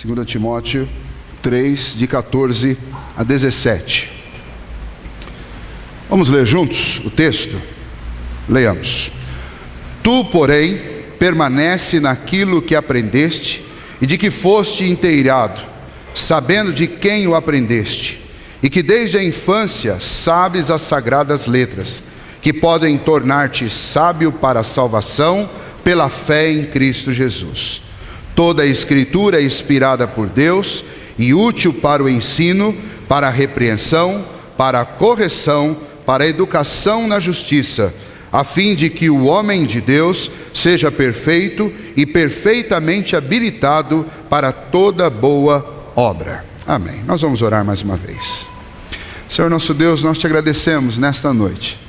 2 Timóteo 3, de 14 a 17. Vamos ler juntos o texto? Leiamos. Tu, porém, permanece naquilo que aprendeste e de que foste inteirado, sabendo de quem o aprendeste, e que desde a infância sabes as sagradas letras, que podem tornar-te sábio para a salvação pela fé em Cristo Jesus. Toda a Escritura é inspirada por Deus e útil para o ensino, para a repreensão, para a correção, para a educação na justiça, a fim de que o homem de Deus seja perfeito e perfeitamente habilitado para toda boa obra. Amém. Nós vamos orar mais uma vez. Senhor nosso Deus, nós te agradecemos nesta noite,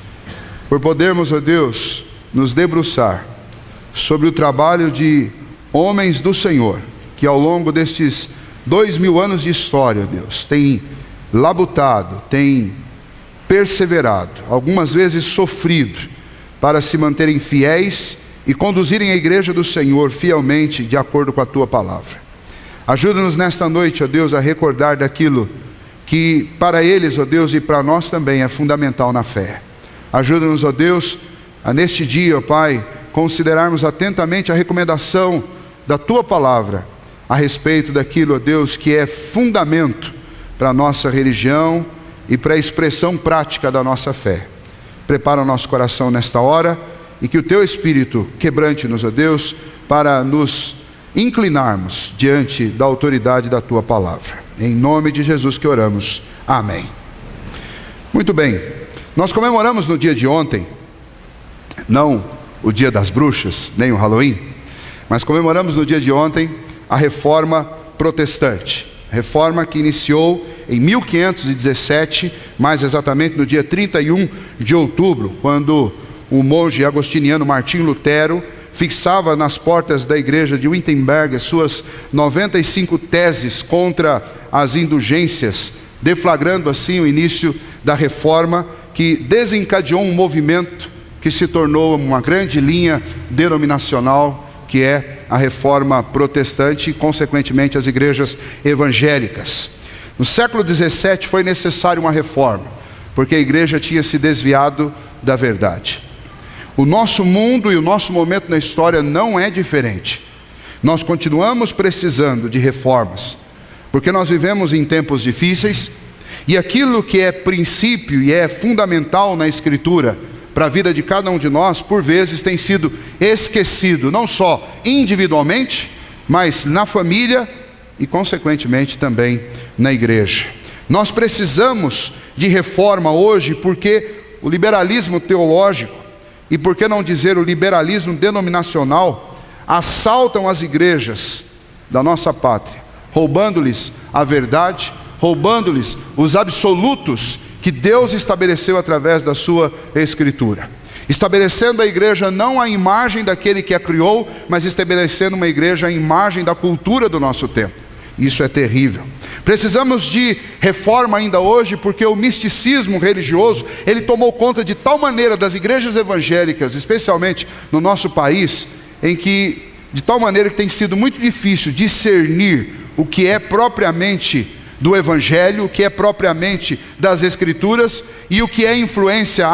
por podermos, ó Deus, nos debruçar sobre o trabalho de homens do Senhor, que ao longo destes 2000 anos de história, ó Deus, têm labutado, têm perseverado, algumas vezes sofrido, para se manterem fiéis e conduzirem a igreja do Senhor fielmente de acordo com a tua palavra. Ajuda-nos nesta noite, ó Deus, a recordar daquilo que para eles, ó Deus, e para nós também é fundamental na fé. Ajuda-nos, ó Deus, a neste dia, ó Pai, considerarmos atentamente a recomendação da tua palavra a respeito daquilo, ó Deus, que é fundamento para a nossa religião e para a expressão prática da nossa fé. Prepara o nosso coração nesta hora e que o teu Espírito quebrante-nos, ó Deus, para nos inclinarmos diante da autoridade da tua palavra. Em nome de Jesus que oramos. Amém. Muito bem. Nós comemoramos no dia de ontem, não o dia das bruxas, nem o Halloween, mas comemoramos no dia de ontem a Reforma Protestante. Reforma que iniciou em 1517, mais exatamente no dia 31 de outubro, quando o monge agostiniano Martim Lutero fixava nas portas da igreja de Wittenberg as suas 95 teses contra as indulgências, deflagrando assim o início da reforma que desencadeou um movimento que se tornou uma grande linha denominacional, que é a Reforma Protestante e, consequentemente, as igrejas evangélicas. No século XVII foi necessária uma reforma, porque a igreja tinha se desviado da verdade. O nosso mundo e o nosso momento na história não é diferente. Nós continuamos precisando de reformas, porque nós vivemos em tempos difíceis, e aquilo que é princípio e é fundamental na Escritura para a vida de cada um de nós, por vezes tem sido esquecido, não só individualmente, mas na família e consequentemente também na igreja. Nós precisamos de reforma hoje porque o liberalismo teológico, e por que não dizer o liberalismo denominacional, assaltam as igrejas da nossa pátria, roubando-lhes a verdade, roubando-lhes os absolutos que Deus estabeleceu através da sua Escritura, estabelecendo a igreja não à imagem daquele que a criou, mas estabelecendo uma igreja à imagem da cultura do nosso tempo. Isso é terrível. Precisamos de reforma ainda hoje, porque o misticismo religioso, ele tomou conta de tal maneira das igrejas evangélicas, especialmente no nosso país, de tal maneira que tem sido muito difícil discernir o que é propriamente do Evangelho, o que é propriamente das Escrituras e o que é influência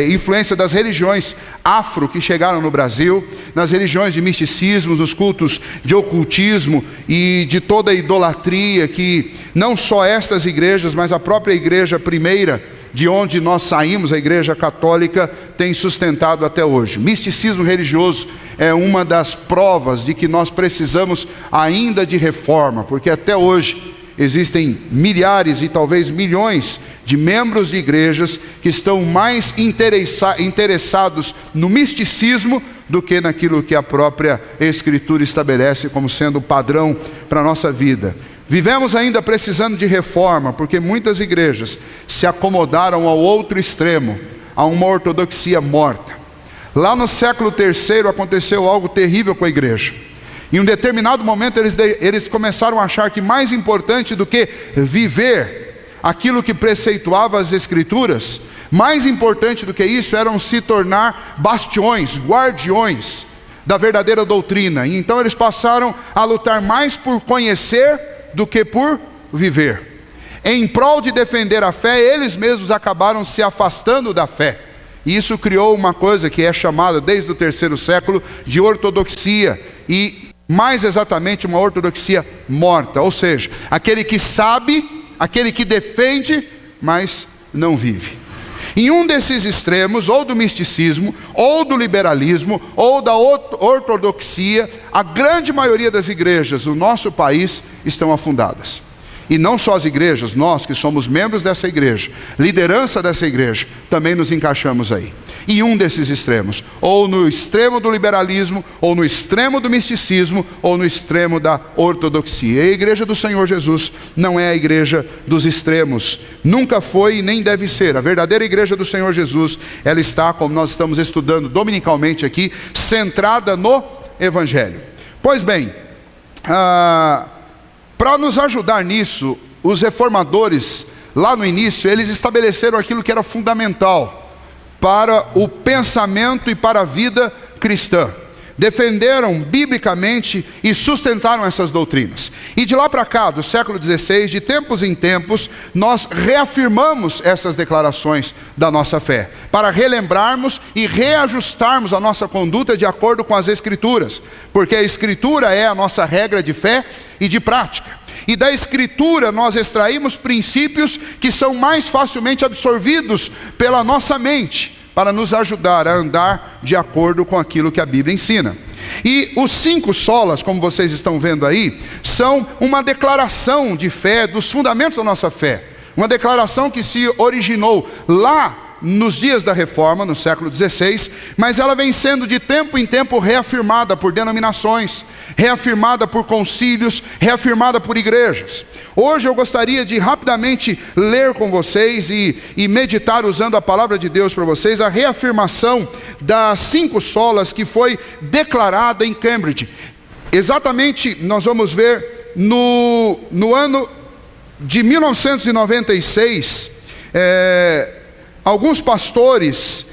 influência das religiões afro que chegaram no Brasil, nas religiões de misticismo, nos cultos de ocultismo e de toda a idolatria que não só estas igrejas, mas a própria igreja primeira, de onde nós saímos, a igreja católica, tem sustentado até hoje. Misticismo religioso é uma das provas de que nós precisamos ainda de reforma, porque até hoje existem milhares e talvez milhões de membros de igrejas que estão mais interessados no misticismo do que naquilo que a própria Escritura estabelece como sendo o padrão para a nossa vida. Vivemos ainda precisando de reforma, porque muitas igrejas se acomodaram ao outro extremo, a uma ortodoxia morta. Lá no século III aconteceu algo terrível com a igreja. Em um determinado momento eles começaram a achar que mais importante do que viver aquilo que preceituava as Escrituras, mais importante do que isso eram se tornar bastiões, guardiões da verdadeira doutrina. E então eles passaram a lutar mais por conhecer do que por viver. Em prol de defender a fé, eles mesmos acabaram se afastando da fé. E isso criou uma coisa que é chamada, desde o 3º século, de ortodoxia. E mais exatamente uma ortodoxia morta. Ou seja, aquele que sabe, aquele que defende, mas não vive. Em um desses extremos, ou do misticismo, ou do liberalismo, ou da ortodoxia, a grande maioria das igrejas do nosso país estão afundadas. E não só as igrejas, nós que somos membros dessa igreja, liderança dessa igreja, também nos encaixamos aí. Em um desses extremos, ou no extremo do liberalismo, ou no extremo do misticismo, ou no extremo da ortodoxia. E a igreja do Senhor Jesus não é a igreja dos extremos, nunca foi e nem deve ser. A verdadeira igreja do Senhor Jesus, ela está, como nós estamos estudando dominicalmente aqui, centrada no Evangelho. Pois bem, para nos ajudar nisso, os reformadores, lá no início, eles estabeleceram aquilo que era fundamental para o pensamento e para a vida cristã. Defenderam biblicamente e sustentaram essas doutrinas. E de lá para cá, do século XVI, de tempos em tempos, nós reafirmamos essas declarações da nossa fé, para relembrarmos e reajustarmos a nossa conduta de acordo com as Escrituras, porque a Escritura é a nossa regra de fé e de prática. E da Escritura nós extraímos princípios que são mais facilmente absorvidos pela nossa mente, para nos ajudar a andar de acordo com aquilo que a Bíblia ensina. E os 5 solas, como vocês estão vendo aí, são uma declaração de fé, dos fundamentos da nossa fé. Uma declaração que se originou lá nos dias da Reforma, no século XVI, mas ela vem sendo de tempo em tempo reafirmada por denominações, reafirmada por concílios, reafirmada por igrejas. Hoje eu gostaria de rapidamente ler com vocês e meditar usando a palavra de Deus para vocês, a reafirmação das 5 solas que foi declarada em Cambridge. Exatamente, nós vamos ver no ano de 1996, alguns pastores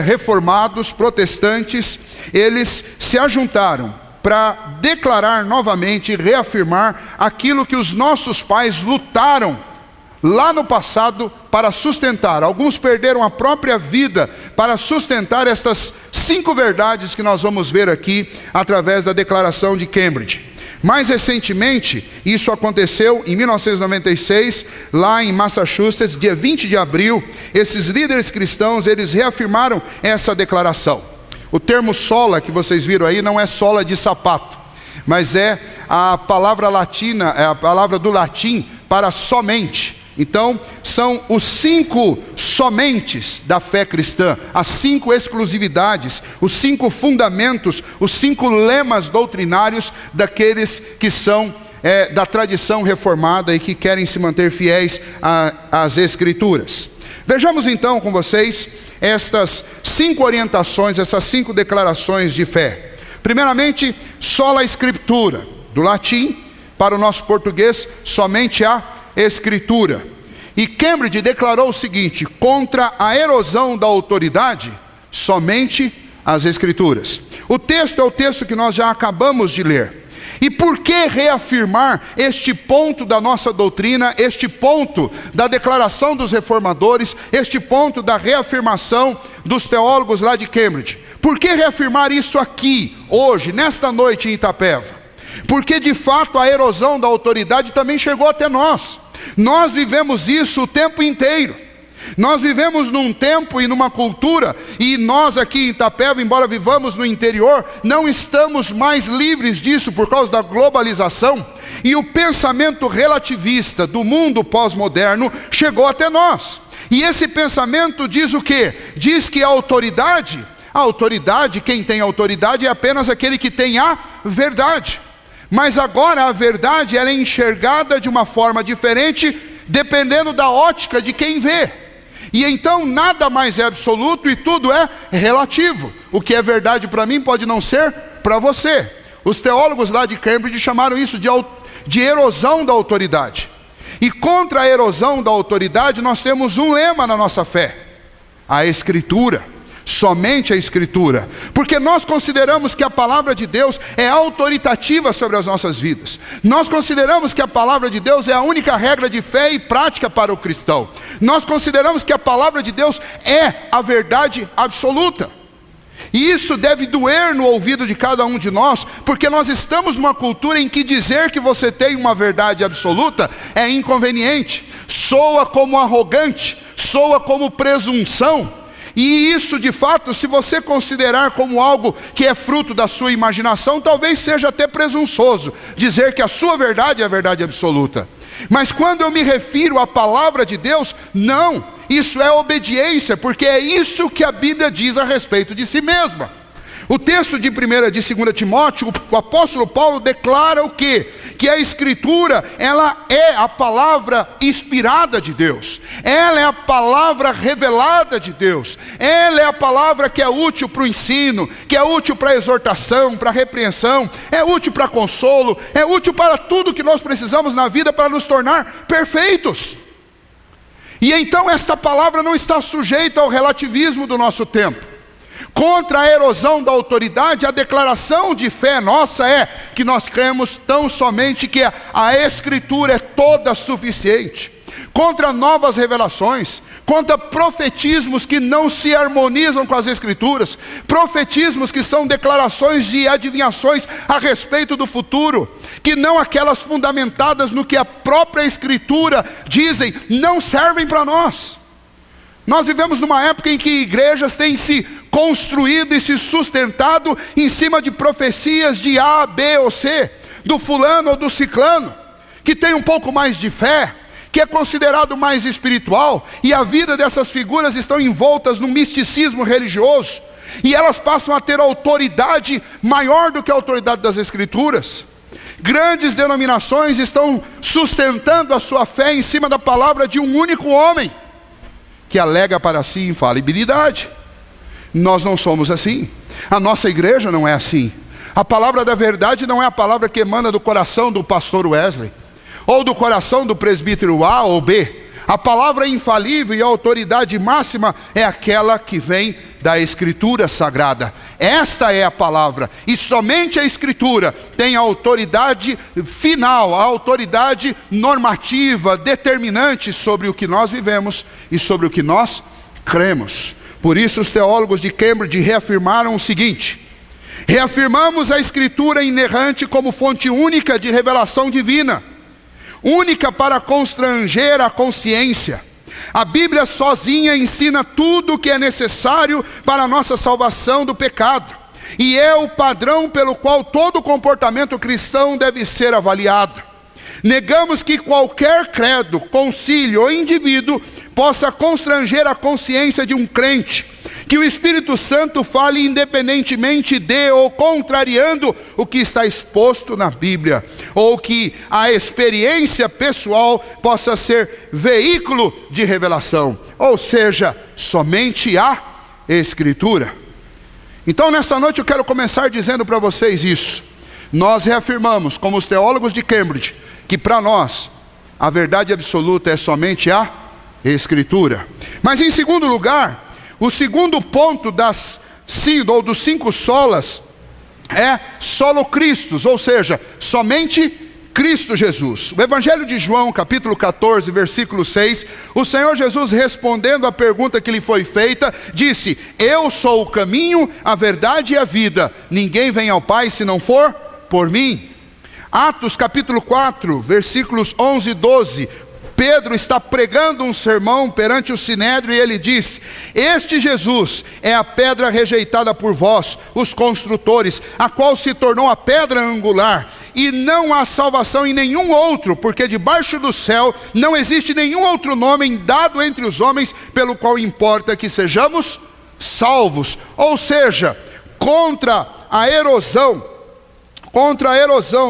reformados, protestantes, eles se ajuntaram para declarar novamente e reafirmar aquilo que os nossos pais lutaram lá no passado para sustentar. Alguns perderam a própria vida para sustentar estas 5 verdades que nós vamos ver aqui através da declaração de Cambridge. Mais recentemente, isso aconteceu em 1996, lá em Massachusetts, dia 20 de abril, esses líderes cristãos, eles reafirmaram essa declaração. O termo sola que vocês viram aí não é sola de sapato, mas é a palavra latina, é a palavra do latim para somente. Então, são os 5 somentes da fé cristã, as 5 exclusividades, os 5 fundamentos, os 5 lemas doutrinários daqueles que são da tradição reformada e que querem se manter fiéis às Escrituras. Vejamos então com vocês estas 5 orientações, essas 5 declarações de fé. Primeiramente, sola Scriptura, do latim para o nosso português, somente a Escritura. E Cambridge declarou o seguinte: contra a erosão da autoridade, somente as Escrituras. O texto é o texto que nós já acabamos de ler. E por que reafirmar este ponto da nossa doutrina, este ponto da declaração dos reformadores, este ponto da reafirmação dos teólogos lá de Cambridge? Por que reafirmar isso aqui, hoje, nesta noite em Itapeva? Porque de fato a erosão da autoridade também chegou até nós. Nós vivemos isso o tempo inteiro. Nós vivemos num tempo e numa cultura, e nós aqui em Itapeva, embora vivamos no interior, não estamos mais livres disso por causa da globalização, e o pensamento relativista do mundo pós-moderno chegou até nós. E esse pensamento diz o quê? Diz que a autoridade, quem tem autoridade é apenas aquele que tem a verdade. Mas agora a verdade ela é enxergada de uma forma diferente, dependendo da ótica de quem vê. E então nada mais é absoluto e tudo é relativo. O que é verdade para mim pode não ser para você. Os teólogos lá de Cambridge chamaram isso de erosão da autoridade. E contra a erosão da autoridade nós temos um lema na nossa fé: a Escritura. Somente a Escritura. Porque nós consideramos que a palavra de Deus é autoritativa sobre as nossas vidas. Nós consideramos que a palavra de Deus é a única regra de fé e prática para o cristão. Nós consideramos que a palavra de Deus é a verdade absoluta. E isso deve doer no ouvido de cada um de nós, porque nós estamos numa cultura em que dizer que você tem uma verdade absoluta é inconveniente, soa como arrogante, soa como presunção. E isso, de fato, se você considerar como algo que é fruto da sua imaginação, talvez seja até presunçoso dizer que a sua verdade é a verdade absoluta. Mas quando eu me refiro à palavra de Deus, não, isso é obediência, porque é isso que a Bíblia diz a respeito de si mesma. O texto de 2 Timóteo, o apóstolo Paulo declara o quê? Que a Escritura, ela é a palavra inspirada de Deus. Ela é a palavra revelada de Deus. Ela é a palavra que é útil para o ensino, que é útil para a exortação, para a repreensão, é útil para consolo, é útil para tudo que nós precisamos na vida para nos tornar perfeitos. E então esta palavra não está sujeita ao relativismo do nosso tempo. Contra a erosão da autoridade, a declaração de fé nossa é que nós cremos tão somente que a Escritura é toda suficiente. Contra novas revelações, contra profetismos que não se harmonizam com as Escrituras, profetismos que são declarações de adivinhações a respeito do futuro, que não aquelas fundamentadas no que a própria Escritura dizem, não servem para nós. Nós vivemos numa época em que igrejas têm se construído e se sustentado em cima de profecias de A, B ou C, do fulano ou do ciclano, que tem um pouco mais de fé, que é considerado mais espiritual, e a vida dessas figuras estão envoltas no misticismo religioso, e elas passam a ter autoridade maior do que a autoridade das Escrituras. Grandes denominações estão sustentando a sua fé em cima da palavra de um único homem, que alega para si infalibilidade. Nós não somos assim. A nossa igreja não é assim. A palavra da verdade não é a palavra que emana do coração do pastor Wesley, ou do coração do presbítero A ou B. A palavra infalível e a autoridade máxima é aquela que vem da Escritura Sagrada. Esta é a palavra, e somente a Escritura tem a autoridade final, a autoridade normativa, determinante sobre o que nós vivemos e sobre o que nós cremos. Por isso os teólogos de Cambridge reafirmaram o seguinte: reafirmamos a Escritura inerrante como fonte única de revelação divina, única para constranger a consciência. A Bíblia sozinha ensina tudo o que é necessário para a nossa salvação do pecado, e é o padrão pelo qual todo comportamento cristão deve ser avaliado. Negamos que qualquer credo, concílio ou indivíduo possa constranger a consciência de um crente, que o Espírito Santo fale independentemente de ou contrariando o que está exposto na Bíblia, ou que a experiência pessoal possa ser veículo de revelação, ou seja, somente a Escritura. Então nessa noite eu quero começar dizendo para vocês isso. Nós reafirmamos, como os teólogos de Cambridge, que para nós a verdade absoluta é somente a Escritura. Mas em segundo lugar, o segundo ponto dos 5 solas é solo Christus, ou seja, somente Cristo Jesus. O Evangelho de João, capítulo 14, versículo 6, o Senhor Jesus, respondendo à pergunta que lhe foi feita, disse: eu sou o caminho, a verdade e a vida. Ninguém vem ao Pai se não for por mim. Atos capítulo 4, versículos 11 e 12. Pedro está pregando um sermão perante o Sinédrio e ele diz: este Jesus é a pedra rejeitada por vós, os construtores, a qual se tornou a pedra angular, e não há salvação em nenhum outro, porque debaixo do céu não existe nenhum outro nome dado entre os homens, pelo qual importa que sejamos salvos. Ou seja, contra a erosão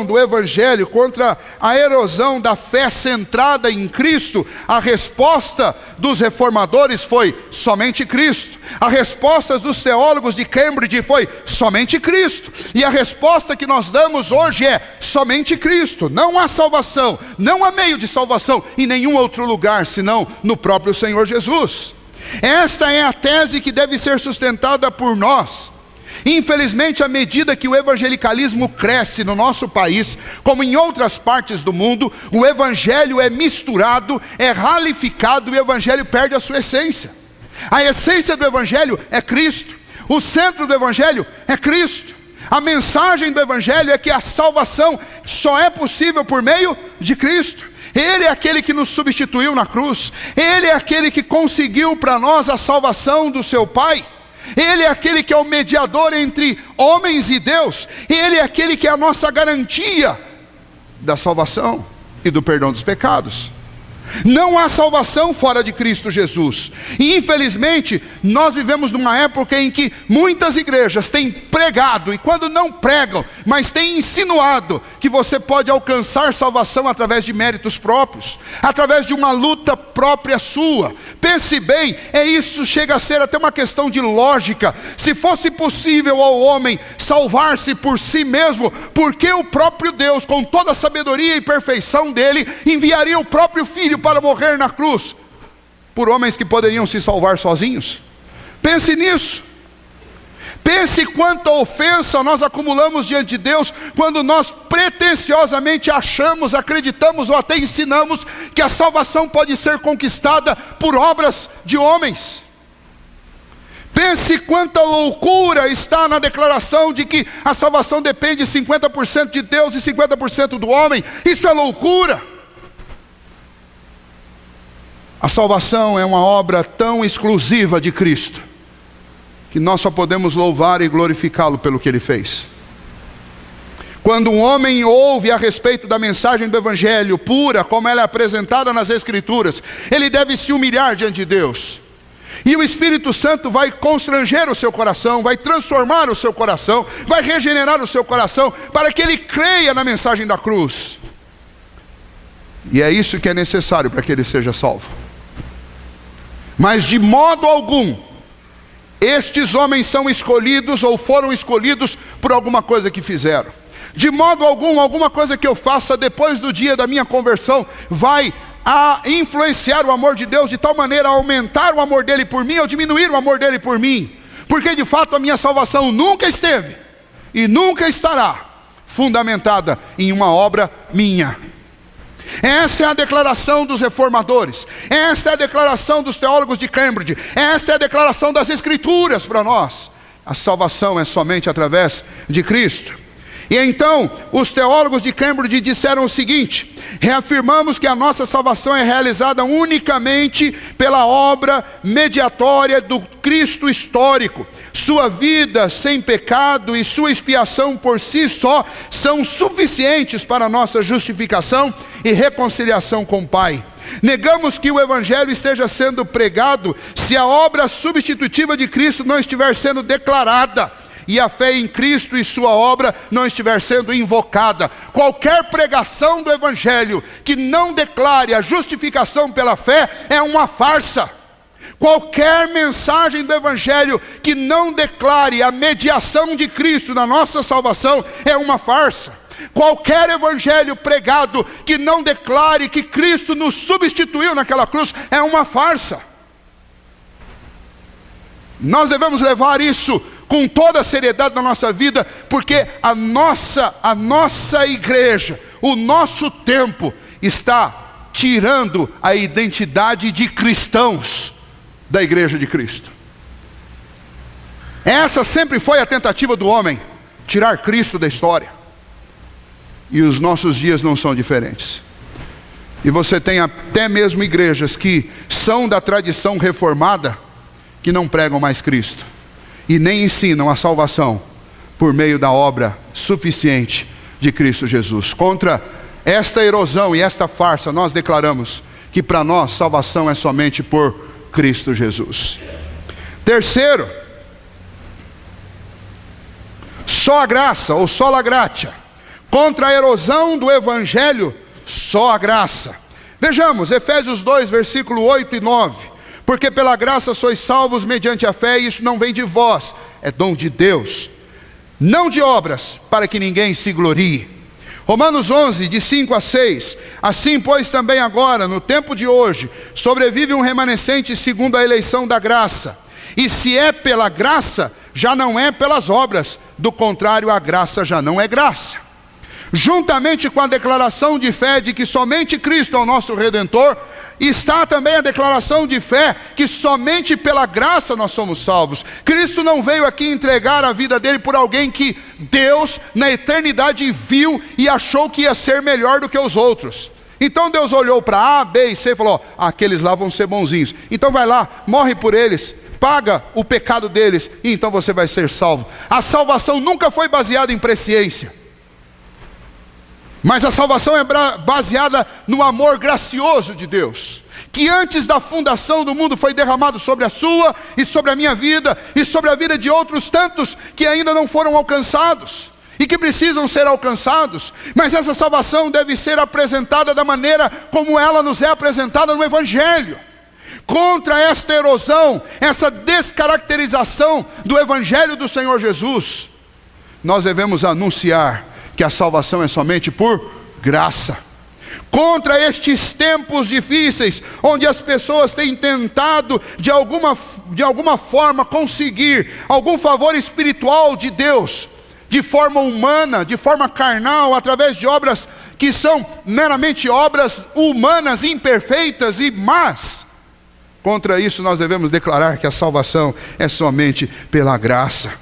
do Evangelho, contra a erosão da fé centrada em Cristo, a resposta dos reformadores foi somente Cristo. A resposta dos teólogos de Cambridge foi somente Cristo. E a resposta que nós damos hoje é somente Cristo. Não há salvação, não há meio de salvação em nenhum outro lugar, senão no próprio Senhor Jesus. Esta é a tese que deve ser sustentada por nós. Infelizmente, à medida que o evangelicalismo cresce no nosso país, como em outras partes do mundo, o evangelho é misturado, é ralificado e o evangelho perde a sua essência. A essência do evangelho é Cristo. O centro do evangelho é Cristo. A mensagem do evangelho é que a salvação só é possível por meio de Cristo. Ele é aquele que nos substituiu na cruz. Ele é aquele que conseguiu para nós a salvação do seu Pai. Ele é aquele que é o mediador entre homens e Deus. Ele é aquele que é a nossa garantia da salvação e do perdão dos pecados. Não há salvação fora de Cristo Jesus. E infelizmente, nós vivemos numa época em que muitas igrejas têm pregado, e quando não pregam, mas têm insinuado que você pode alcançar salvação através de méritos próprios, através de uma luta própria sua. Pense bem, isso chega a ser até uma questão de lógica. Se fosse possível ao homem salvar-se por si mesmo, por que o próprio Deus, com toda a sabedoria e perfeição dele, enviaria o próprio Filho para morrer na cruz por homens que poderiam se salvar sozinhos? Pense nisso. Pense quanta ofensa nós acumulamos diante de Deus quando nós pretensiosamente achamos, acreditamos ou até ensinamos que a salvação pode ser conquistada por obras de homens. Pense quanta loucura está na declaração de que a salvação depende 50% de Deus e 50% do homem. Isso é loucura. A salvação é uma obra tão exclusiva de Cristo, que nós só podemos louvar e glorificá-lo pelo que Ele fez. Quando um homem ouve a respeito da mensagem do Evangelho pura, como ela é apresentada nas Escrituras, ele deve se humilhar diante de Deus. E o Espírito Santo vai constranger o seu coração, vai transformar o seu coração, vai regenerar o seu coração, para que ele creia na mensagem da cruz. E é isso que é necessário para que ele seja salvo. Mas de modo algum, estes homens são escolhidos ou foram escolhidos por alguma coisa que fizeram. De modo algum, alguma coisa que eu faça depois do dia da minha conversão vai influenciar o amor de Deus de tal maneira a aumentar o amor dele por mim ou diminuir o amor dele por mim. Porque de fato a minha salvação nunca esteve e nunca estará fundamentada em uma obra minha. Essa é a declaração dos reformadores, essa é a declaração dos teólogos de Cambridge, essa é a declaração das Escrituras para nós. A salvação é somente através de Cristo. E então, os teólogos de Cambridge disseram o seguinte: reafirmamos que a nossa salvação é realizada unicamente pela obra mediatória do Cristo histórico. Sua vida sem pecado e sua expiação por si só são suficientes para a nossa justificação e reconciliação com o Pai. Negamos que o Evangelho esteja sendo pregado se a obra substitutiva de Cristo não estiver sendo declarada e a fé em Cristo e sua obra não estiver sendo invocada. Qualquer pregação do Evangelho que não declare a justificação pela fé é uma farsa. Qualquer mensagem do Evangelho que não declare a mediação de Cristo na nossa salvação é uma farsa. Qualquer evangelho pregado que não declare que Cristo nos substituiu naquela cruz é uma farsa. Nós devemos levar isso com toda a seriedade na nossa vida, porque a nossa igreja, o nosso tempo está tirando a identidade de cristãos da igreja de Cristo. Essa sempre foi a tentativa do homem, tirar Cristo da história. E os nossos dias não são diferentes. E você tem até mesmo igrejas que são da tradição reformada, que não pregam mais Cristo e nem ensinam a salvação por meio da obra suficiente de Cristo Jesus. Contra esta erosão e esta farsa, nós declaramos que para nós salvação é somente por Cristo Jesus. Terceiro, só a graça ou sola gratia. Contra a erosão do Evangelho, só a graça. Vejamos, Efésios 2, versículo 8 e 9. Porque pela graça sois salvos mediante a fé, e isso não vem de vós, é dom de Deus. Não de obras, para que ninguém se glorie. Romanos 11, de 5 a 6. Assim, pois, também agora, no tempo de hoje, sobrevive um remanescente segundo a eleição da graça. E se é pela graça, já não é pelas obras. Do contrário, a graça já não é graça. Juntamente com a declaração de fé de que somente Cristo é o nosso Redentor, está também a declaração de fé que somente pela graça nós somos salvos. Cristo não veio aqui entregar a vida dele por alguém que Deus na eternidade viu e achou que ia ser melhor do que os outros. Então Deus olhou para A, B e C e falou: aqueles lá vão ser bonzinhos, então vai lá, morre por eles, paga o pecado deles e então você vai ser salvo. A salvação nunca foi baseada em presciência, mas a salvação é baseada no amor gracioso de Deus, que antes da fundação do mundo foi derramado sobre a sua e sobre a minha vida e sobre a vida de outros tantos que ainda não foram alcançados e que precisam ser alcançados. Mas essa salvação deve ser apresentada da maneira como ela nos é apresentada no Evangelho. Contra esta erosão, essa descaracterização do Evangelho do Senhor Jesus, nós devemos anunciar que a salvação é somente por graça. Contra estes tempos difíceis, onde as pessoas têm tentado de alguma forma conseguir algum favor espiritual de Deus, de forma humana, de forma carnal, através de obras que são meramente obras humanas, imperfeitas e más. Contra isso nós devemos declarar que a salvação é somente pela graça.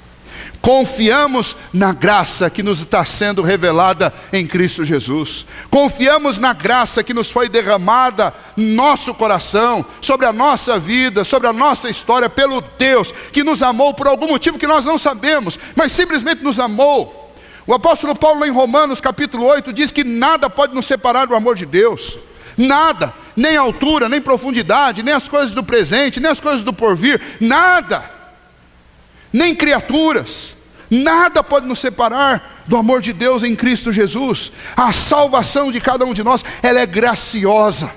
Confiamos na graça que nos está sendo revelada em Cristo Jesus. Confiamos na graça que nos foi derramada no nosso coração, sobre a nossa vida, sobre a nossa história, pelo Deus que nos amou por algum motivo que nós não sabemos, mas simplesmente nos amou. O apóstolo Paulo em Romanos capítulo 8 diz que nada pode nos separar do amor de Deus. Nada, nem altura, nem profundidade, nem as coisas do presente, nem as coisas do porvir, nada. Nem criaturas, nada pode nos separar do amor de Deus em Cristo Jesus. A salvação de cada um de nós, ela é graciosa,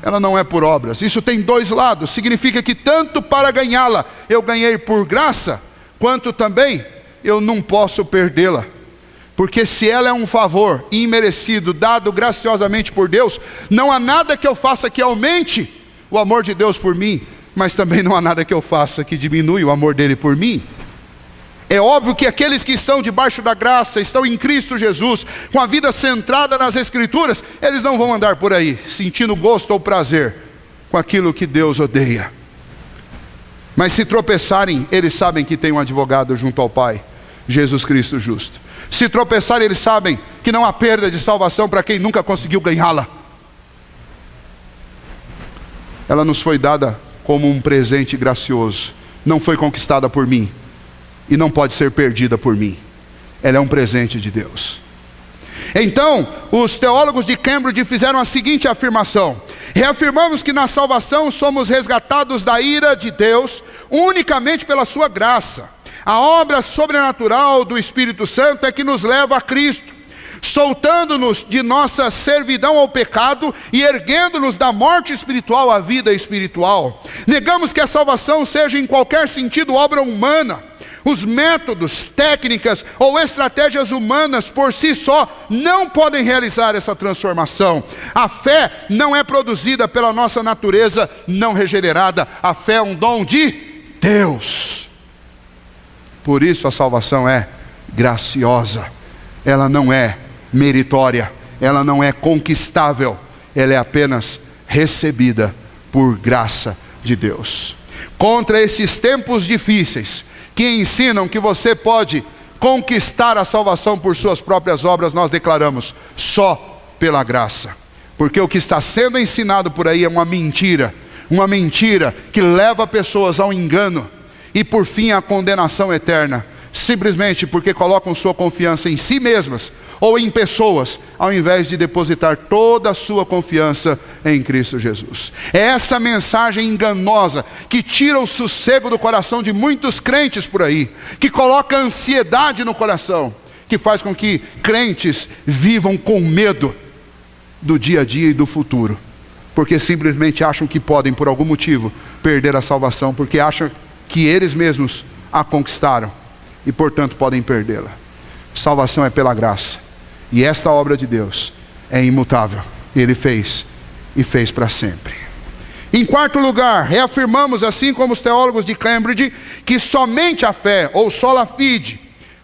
ela não é por obras. Isso tem dois lados, significa que tanto para ganhá-la eu ganhei por graça, quanto também eu não posso perdê-la, porque se ela é um favor imerecido, dado graciosamente por Deus, não há nada que eu faça que aumente o amor de Deus por mim, mas também não há nada que eu faça que diminui o amor dele por mim. É óbvio que aqueles que estão debaixo da graça, estão em Cristo Jesus, com a vida centrada nas Escrituras, eles não vão andar por aí, sentindo gosto ou prazer com aquilo que Deus odeia. Mas se tropeçarem, eles sabem que tem um advogado junto ao Pai, Jesus Cristo justo. Se tropeçarem, eles sabem que não há perda de salvação para quem nunca conseguiu ganhá-la. Ela nos foi dada como um presente gracioso, não foi conquistada por mim e não pode ser perdida por mim. Ela é um presente de Deus. Então, os teólogos de Cambridge fizeram a seguinte afirmação: reafirmamos que na salvação somos resgatados da ira de Deus unicamente pela sua graça. A obra sobrenatural do Espírito Santo é que nos leva a Cristo, soltando-nos de nossa servidão ao pecado e erguendo-nos da morte espiritual à vida espiritual. Negamos que a salvação seja em qualquer sentido obra humana. Os métodos, técnicas ou estratégias humanas por si só não podem realizar essa transformação. A fé não é produzida pela nossa natureza não regenerada. A fé é um dom de Deus. Por isso a salvação é graciosa. Ela não é meritória, ela não é conquistável, ela é apenas recebida por graça de Deus. Contra esses tempos difíceis, que ensinam que você pode conquistar a salvação por suas próprias obras, nós declaramos, só pela graça. Porque o que está sendo ensinado por aí é uma mentira que leva pessoas ao engano e por fim à condenação eterna, simplesmente porque colocam sua confiança em si mesmas ou em pessoas, ao invés de depositar toda a sua confiança em Cristo Jesus. É essa mensagem enganosa que tira o sossego do coração de muitos crentes por aí, que coloca ansiedade no coração, que faz com que crentes vivam com medo do dia a dia e do futuro, porque simplesmente acham que podem, por algum motivo, perder a salvação, porque acham que eles mesmos a conquistaram e portanto podem perdê-la. Salvação é pela graça. E esta obra de Deus é imutável. Ele fez e fez para sempre. Em quarto lugar, reafirmamos, assim como os teólogos de Cambridge, que somente a fé, ou sola fide,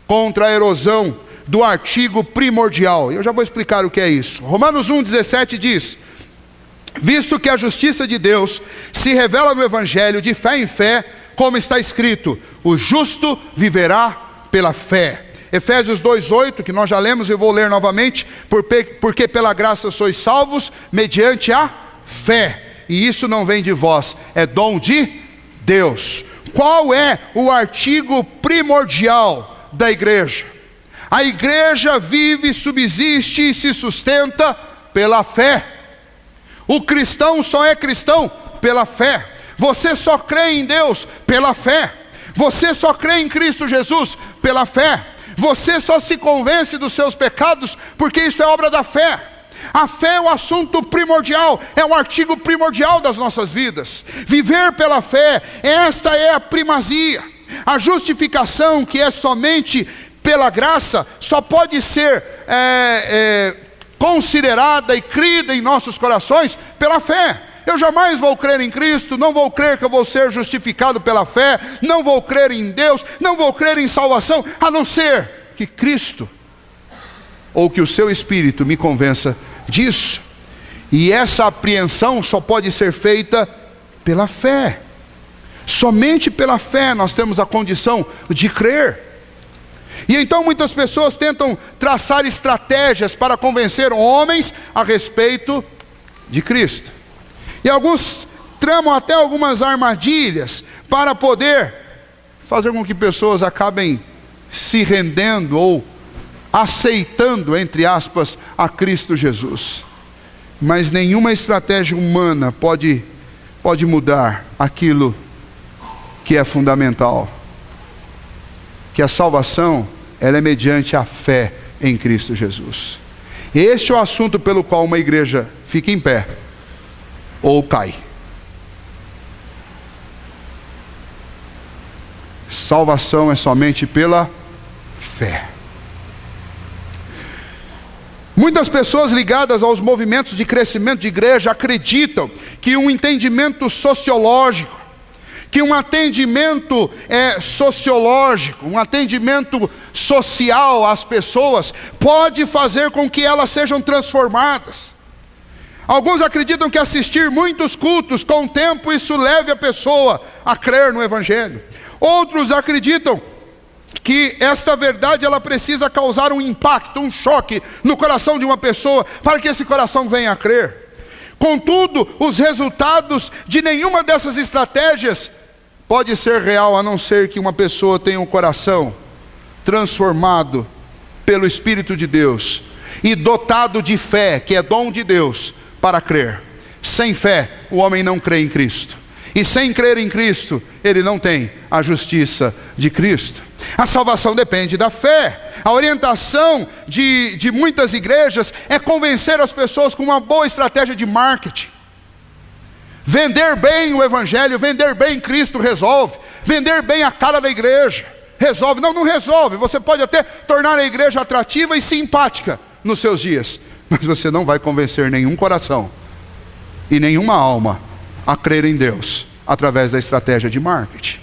contra a erosão do artigo primordial. Eu já vou explicar o que é isso. Romanos 1,17 diz: visto que a justiça de Deus se revela no Evangelho de fé em fé, como está escrito, o justo viverá pela fé. Efésios 2,8, que nós já lemos, eu vou ler novamente, porque pela graça sois salvos, mediante a fé. E isso não vem de vós, é dom de Deus. Qual é o artigo primordial da igreja? A igreja vive, subsiste e se sustenta pela fé. O cristão só é cristão pela fé. Você só crê em Deus pela fé. Você só crê em Cristo Jesus pela fé. Você só se convence dos seus pecados porque isso é obra da fé. A fé é o assunto primordial, é o artigo primordial das nossas vidas. Viver pela fé, esta é a primazia. A justificação, que é somente pela graça, só pode ser considerada e crida em nossos corações pela fé. Eu jamais vou crer em Cristo, não vou crer que eu vou ser justificado pela fé, não vou crer em Deus, não vou crer em salvação, a não ser que Cristo, ou que o seu Espírito me convença disso. E essa apreensão só pode ser feita pela fé. Somente pela fé nós temos a condição de crer. E então muitas pessoas tentam traçar estratégias para convencer homens a respeito de Cristo. E alguns tramam até algumas armadilhas para poder fazer com que pessoas acabem se rendendo ou aceitando, entre aspas, a Cristo Jesus. Mas nenhuma estratégia humana pode mudar aquilo que é fundamental. Que a salvação, ela é mediante a fé em Cristo Jesus. Este é o assunto pelo qual uma igreja fica em pé ou cai. Salvação é somente pela fé. Muitas pessoas ligadas aos movimentos de crescimento de igreja acreditam que um entendimento sociológico, que um atendimento sociológico, um atendimento social às pessoas, pode fazer com que elas sejam transformadas. Alguns acreditam que assistir muitos cultos, com o tempo isso leve a pessoa a crer no Evangelho. Outros acreditam que esta verdade ela precisa causar um impacto, um choque no coração de uma pessoa, para que esse coração venha a crer. Contudo, os resultados de nenhuma dessas estratégias pode ser real, a não ser que uma pessoa tenha um coração transformado pelo Espírito de Deus e dotado de fé, que é dom de Deus, para crer. Sem fé, o homem não crê em Cristo. E sem crer em Cristo, ele não tem a justiça de Cristo. A salvação depende da fé. A orientação de muitas igrejas é convencer as pessoas com uma boa estratégia de marketing. Vender bem o Evangelho, vender bem Cristo resolve. Vender bem a cara da igreja resolve. Não resolve. Você pode até tornar a igreja atrativa e simpática nos seus dias, mas você não vai convencer nenhum coração e nenhuma alma a crer em Deus através da estratégia de marketing.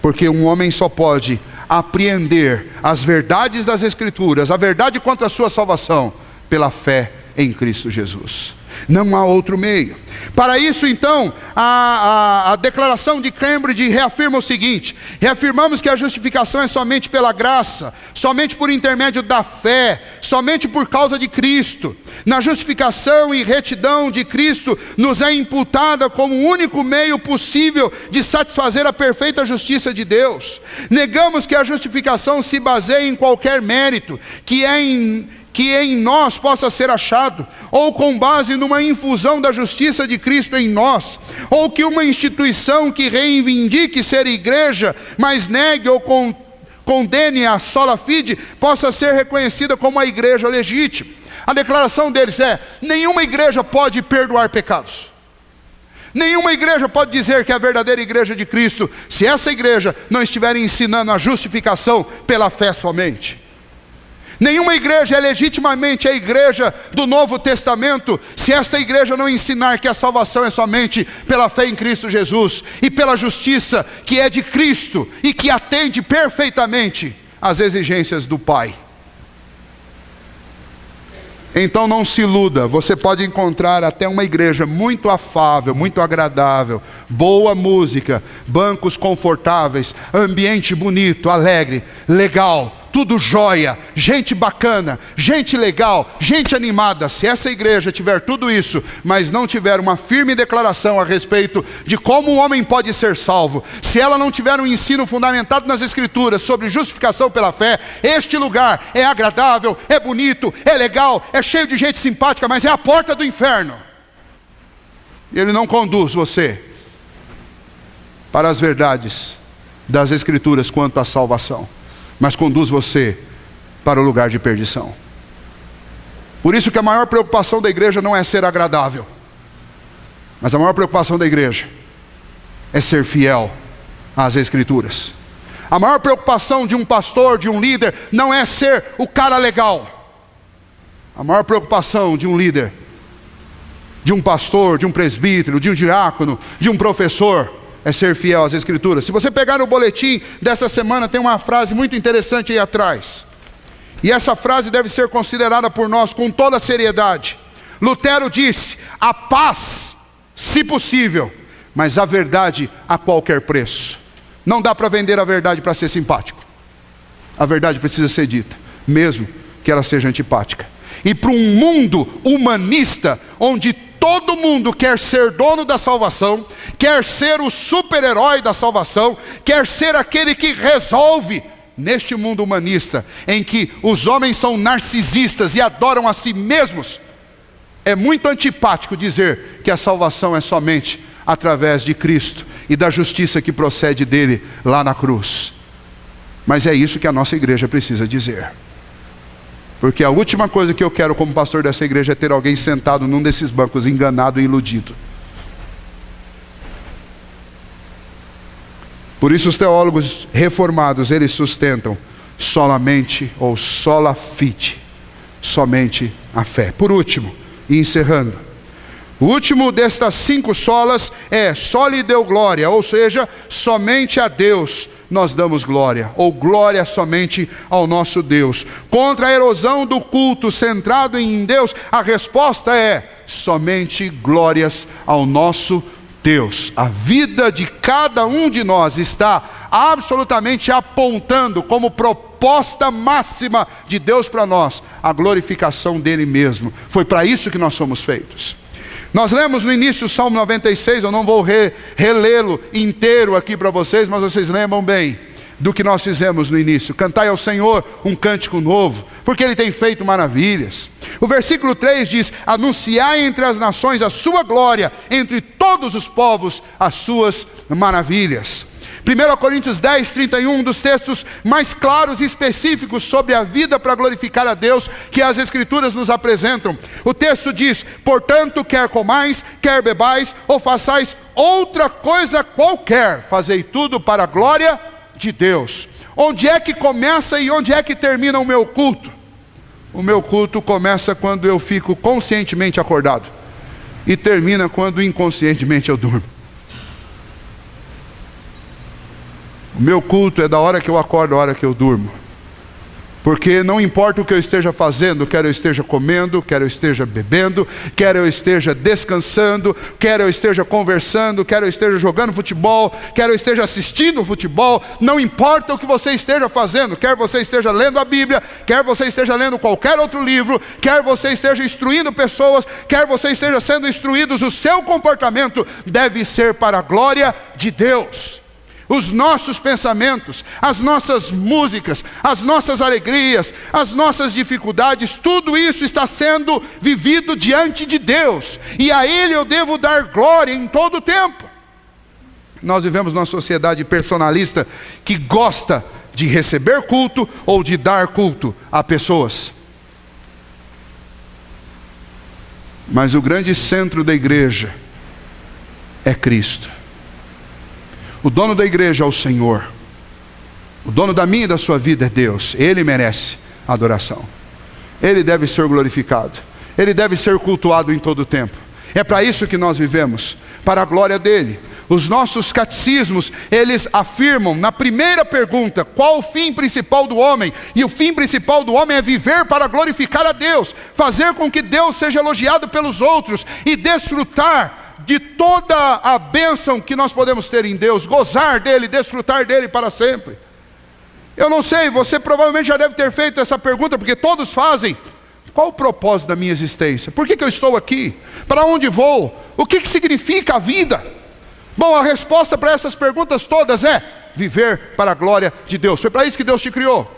Porque um homem só pode apreender as verdades das Escrituras, a verdade quanto à sua salvação, pela fé em Cristo Jesus. Não há outro meio. Para isso então, a declaração de Cambridge reafirma o seguinte: reafirmamos que a justificação é somente pela graça, somente por intermédio da fé, somente por causa de Cristo. Na justificação e retidão de Cristo, nos é imputada como o único meio possível de satisfazer a perfeita justiça de Deus. Negamos que a justificação se baseie em qualquer mérito que em nós possa ser achado, ou com base numa infusão da justiça de Cristo em nós, ou que uma instituição que reivindique ser igreja, mas negue ou condene a sola fide, possa ser reconhecida como a igreja legítima. A declaração deles é: nenhuma igreja pode perdoar pecados. Nenhuma igreja pode dizer que é a verdadeira igreja de Cristo, se essa igreja não estiver ensinando a justificação pela fé somente. Nenhuma igreja é legitimamente a igreja do Novo Testamento se essa igreja não ensinar que a salvação é somente pela fé em Cristo Jesus e pela justiça que é de Cristo e que atende perfeitamente às exigências do Pai. Então não se iluda, você pode encontrar até uma igreja muito afável, muito agradável, boa música, bancos confortáveis, ambiente bonito, alegre, legal, tudo jóia, gente bacana, gente legal, gente animada. Se essa igreja tiver tudo isso, mas não tiver uma firme declaração a respeito de como o homem pode ser salvo, se ela não tiver um ensino fundamentado nas Escrituras sobre justificação pela fé, este lugar é agradável, é bonito, é legal, é cheio de gente simpática, mas é a porta do inferno. Ele não conduz você para as verdades das Escrituras quanto à salvação, mas conduz você para o lugar de perdição. Por isso que a maior preocupação da igreja não é ser agradável, mas a maior preocupação da igreja é ser fiel às Escrituras. A maior preocupação de um pastor, de um líder, não é ser o cara legal. A maior preocupação de um líder, de um pastor, de um presbítero, de um diácono, de um professor, é ser fiel às Escrituras. Se você pegar no boletim dessa semana, tem uma frase muito interessante aí atrás. E essa frase deve ser considerada por nós com toda a seriedade. Lutero disse: a paz, se possível, mas a verdade a qualquer preço. Não dá para vender a verdade para ser simpático. A verdade precisa ser dita, mesmo que ela seja antipática. E para um mundo humanista, onde todo mundo quer ser dono da salvação, quer ser o super-herói da salvação, quer ser aquele que resolve, neste mundo humanista, em que os homens são narcisistas e adoram a si mesmos, é muito antipático dizer que a salvação é somente através de Cristo e da justiça que procede dele lá na cruz. Mas é isso que a nossa igreja precisa dizer. Porque a última coisa que eu quero como pastor dessa igreja é ter alguém sentado num desses bancos enganado e iludido. Por isso os teólogos reformados, eles sustentam solamente ou sola fide, somente a fé. Por último, e encerrando, o último destas 5 solas é só lhe deu glória, ou seja, somente a Deus nós damos glória, ou glória somente ao nosso Deus. Contra a erosão do culto centrado em Deus, a resposta é somente glórias ao nosso Deus. A vida de cada um de nós está absolutamente apontando como proposta máxima de Deus para nós a glorificação dele mesmo. Foi para isso que nós somos feitos. Nós lemos no início o Salmo 96, eu não vou relê-lo inteiro aqui para vocês, mas vocês lembram bem do que nós fizemos no início. Cantai ao Senhor um cântico novo, porque Ele tem feito maravilhas. O versículo 3 diz: anunciai entre as nações a sua glória, entre todos os povos as suas maravilhas. 1 Coríntios 10, 31, um dos textos mais claros e específicos sobre a vida para glorificar a Deus que as Escrituras nos apresentam. O texto diz: portanto, quer comais, quer bebais, ou façais outra coisa qualquer, fazei tudo para a glória de Deus. Onde é que começa e onde é que termina o meu culto? O meu culto começa quando eu fico conscientemente acordado e termina quando inconscientemente eu durmo. O meu culto é da hora que eu acordo, a hora que eu durmo. Porque não importa o que eu esteja fazendo, quer eu esteja comendo, quer eu esteja bebendo, quer eu esteja descansando, quer eu esteja conversando, quer eu esteja jogando futebol, quer eu esteja assistindo futebol, não importa o que você esteja fazendo, quer você esteja lendo a Bíblia, quer você esteja lendo qualquer outro livro, quer você esteja instruindo pessoas, quer você esteja sendo instruídos, o seu comportamento deve ser para a glória de Deus. Os nossos pensamentos, as nossas músicas, as nossas alegrias, as nossas dificuldades, tudo isso está sendo vivido diante de Deus, e a Ele eu devo dar glória em todo o tempo. Nós vivemos numa sociedade personalista que gosta de receber culto ou de dar culto a pessoas. Mas o grande centro da igreja é Cristo. O dono da igreja é o Senhor. O dono da minha e da sua vida é Deus. Ele merece adoração. Ele deve ser glorificado. Ele deve ser cultuado em todo o tempo. É para isso que nós vivemos, para a glória dele. Os nossos catecismos, eles afirmam na primeira pergunta, qual o fim principal do homem? E o fim principal do homem é viver para glorificar a Deus, fazer com que Deus seja elogiado pelos outros e desfrutar de toda a bênção que nós podemos ter em Deus, gozar dele, desfrutar dele para sempre. Eu não sei, você provavelmente já deve ter feito essa pergunta, porque todos fazem. Qual o propósito da minha existência? Por que eu estou aqui? Para onde vou? O que significa a vida? Bom, a resposta para essas perguntas todas é viver para a glória de Deus. Foi para isso que Deus te criou.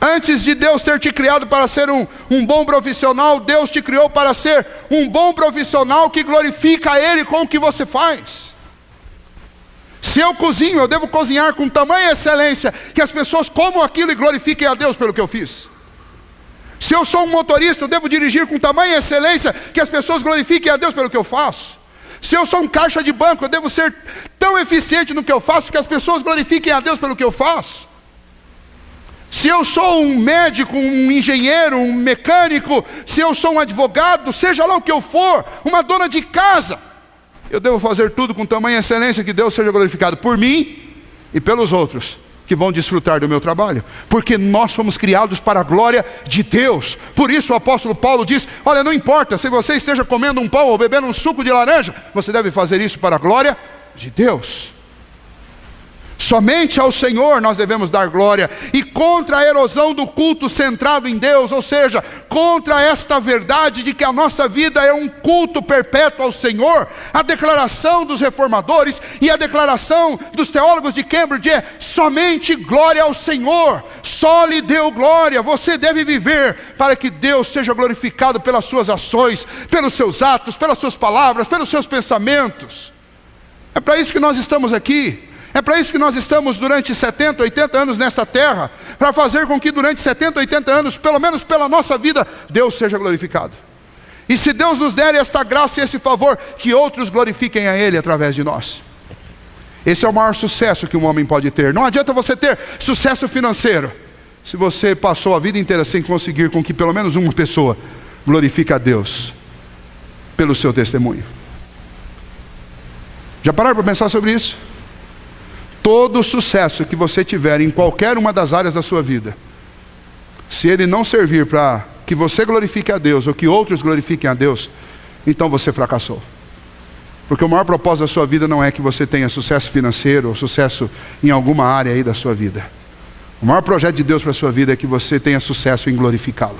Antes de Deus ter te criado para ser um bom profissional, Deus te criou para ser um bom profissional que glorifica a Ele com o que você faz. Se eu cozinho, eu devo cozinhar com tamanha excelência que as pessoas comam aquilo e glorifiquem a Deus pelo que eu fiz. Se eu sou um motorista, eu devo dirigir com tamanha excelência que as pessoas glorifiquem a Deus pelo que eu faço. Se eu sou um caixa de banco, eu devo ser tão eficiente no que eu faço que as pessoas glorifiquem a Deus pelo que eu faço. Se eu sou um médico, um engenheiro, um mecânico, se eu sou um advogado, seja lá o que eu for, uma dona de casa, eu devo fazer tudo com tamanha excelência que Deus seja glorificado por mim e pelos outros que vão desfrutar do meu trabalho, porque nós fomos criados para a glória de Deus. Por isso o apóstolo Paulo diz, olha, não importa se você esteja comendo um pão ou bebendo um suco de laranja, você deve fazer isso para a glória de Deus. Somente ao Senhor nós devemos dar glória, e contra a erosão do culto centrado em Deus, ou seja, contra esta verdade de que a nossa vida é um culto perpétuo ao Senhor, a declaração dos reformadores e a declaração dos teólogos de Cambridge é somente glória ao Senhor, só lhe deu glória. Você deve viver para que Deus seja glorificado pelas suas ações, pelos seus atos, pelas suas palavras, pelos seus pensamentos. É para isso que nós estamos aqui. É para isso que nós estamos durante 70, 80 anos nesta terra, para fazer com que durante 70, 80 anos, pelo menos pela nossa vida, Deus seja glorificado. E se Deus nos der esta graça e esse favor, que outros glorifiquem a Ele através de nós. Esse é o maior sucesso que um homem pode ter. Não adianta você ter sucesso financeiro, se você passou a vida inteira sem conseguir com que pelo menos uma pessoa glorifique a Deus pelo seu testemunho. Já pararam para pensar sobre isso? Todo sucesso que você tiver em qualquer uma das áreas da sua vida, se ele não servir para que você glorifique a Deus ou que outros glorifiquem a Deus, então você fracassou. Porque o maior propósito da sua vida não é que você tenha sucesso financeiro ou sucesso em alguma área aí da sua vida. O maior projeto de Deus para a sua vida é que você tenha sucesso em glorificá-lo,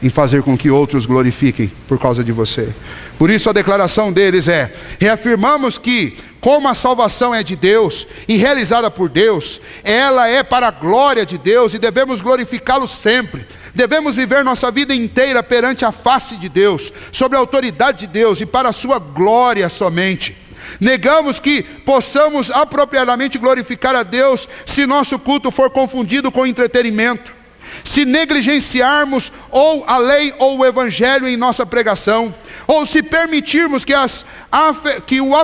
em fazer com que outros glorifiquem por causa de você. Por isso a declaração deles é: reafirmamos que, como a salvação é de Deus e realizada por Deus, ela é para a glória de Deus e devemos glorificá-lo sempre. Devemos viver nossa vida inteira perante a face de Deus, sob a autoridade de Deus e para a sua glória somente. Negamos que possamos apropriadamente glorificar a Deus se nosso culto for confundido com entretenimento, se negligenciarmos ou a lei ou o evangelho em nossa pregação, ou se permitirmos que o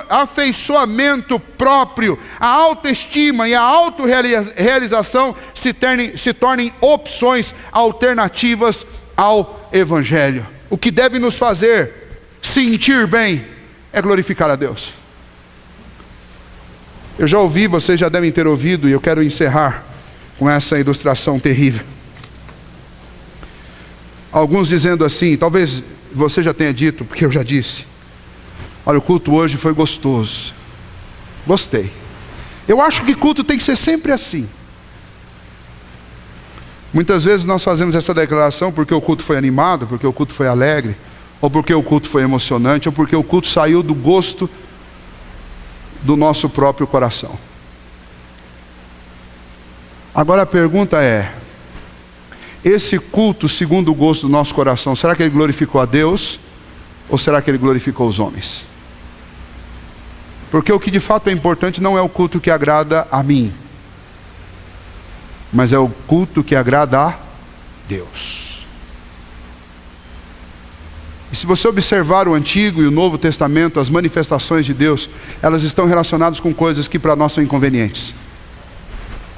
afeiçoamento próprio, a autoestima e a autorrealização se tornem opções alternativas ao evangelho. O que deve nos fazer sentir bem é glorificar a Deus. Eu já ouvi, vocês já devem ter ouvido, e eu quero encerrar com essa ilustração terrível. Alguns dizendo assim, talvez você já tenha dito, porque eu já disse: olha, o culto hoje foi gostoso. Gostei. Eu acho que culto tem que ser sempre assim. Muitas vezes nós fazemos essa declaração porque o culto foi animado, porque o culto foi alegre, ou porque o culto foi emocionante, ou porque o culto saiu do gosto do nosso próprio coração. Agora a pergunta é: esse culto segundo o gosto do nosso coração, será que ele glorificou a Deus? Ou será que ele glorificou os homens? Porque o que de fato é importante não é o culto que agrada a mim, mas é o culto que agrada a Deus. E se você observar o Antigo e o Novo Testamento, as manifestações de Deus, elas estão relacionadas com coisas que para nós são inconvenientes.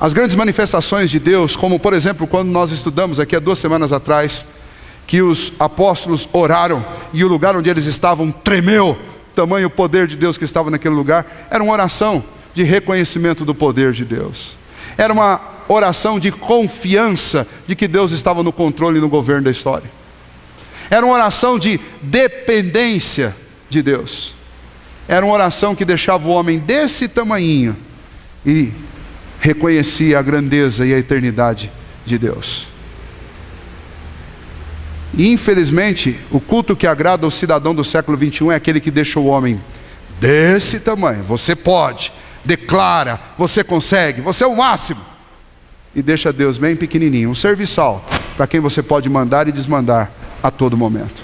As grandes manifestações de Deus, como por exemplo, quando nós estudamos aqui há 2 semanas atrás, que os apóstolos oraram e o lugar onde eles estavam tremeu, tamanho o poder de Deus que estava naquele lugar, era uma oração de reconhecimento do poder de Deus. Era uma oração de confiança de que Deus estava no controle e no governo da história. Era uma oração de dependência de Deus. Era uma oração que deixava o homem desse tamanhinho e reconhecia a grandeza e a eternidade de Deus. E infelizmente, o culto que agrada ao cidadão do século 21 é aquele que deixa o homem desse tamanho. Você pode, declara, você consegue, você é o máximo. E deixa Deus bem pequenininho, um serviçal, para quem você pode mandar e desmandar a todo momento.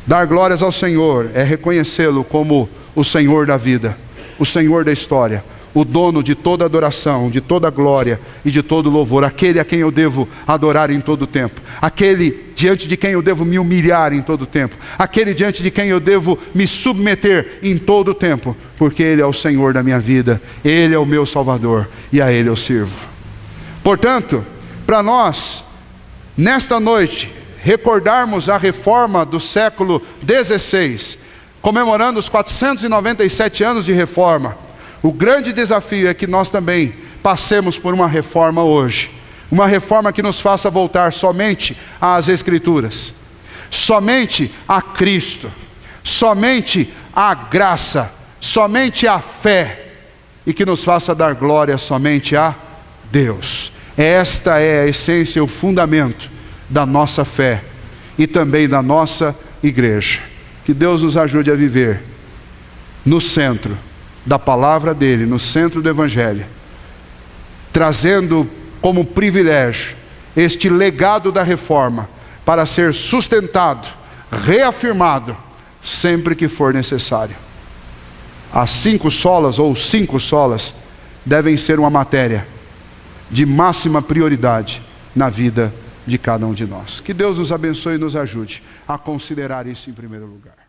Dar glórias ao Senhor é reconhecê-lo como o Senhor da vida, o Senhor da história, o dono de toda adoração, de toda glória e de todo louvor, aquele a quem eu devo adorar em todo o tempo, aquele diante de quem eu devo me humilhar em todo o tempo, aquele diante de quem eu devo me submeter em todo o tempo, porque Ele é o Senhor da minha vida, Ele é o meu Salvador e a Ele eu sirvo. Portanto, para nós, nesta noite, recordarmos a reforma do século XVI, comemorando os 497 anos de reforma, o grande desafio é que nós também passemos por uma reforma hoje. Uma reforma que nos faça voltar somente às Escrituras, somente a Cristo, somente a graça, somente a fé, e que nos faça dar glória somente a Deus. Esta é a essência, o fundamento da nossa fé e também da nossa igreja. Que Deus nos ajude a viver no centro da palavra dele, no centro do Evangelho, trazendo como privilégio este legado da reforma para ser sustentado, reafirmado sempre que for necessário. As 5 solas ou 5 solas devem ser uma matéria de máxima prioridade na vida de cada um de nós. Que Deus nos abençoe e nos ajude a considerar isso em primeiro lugar.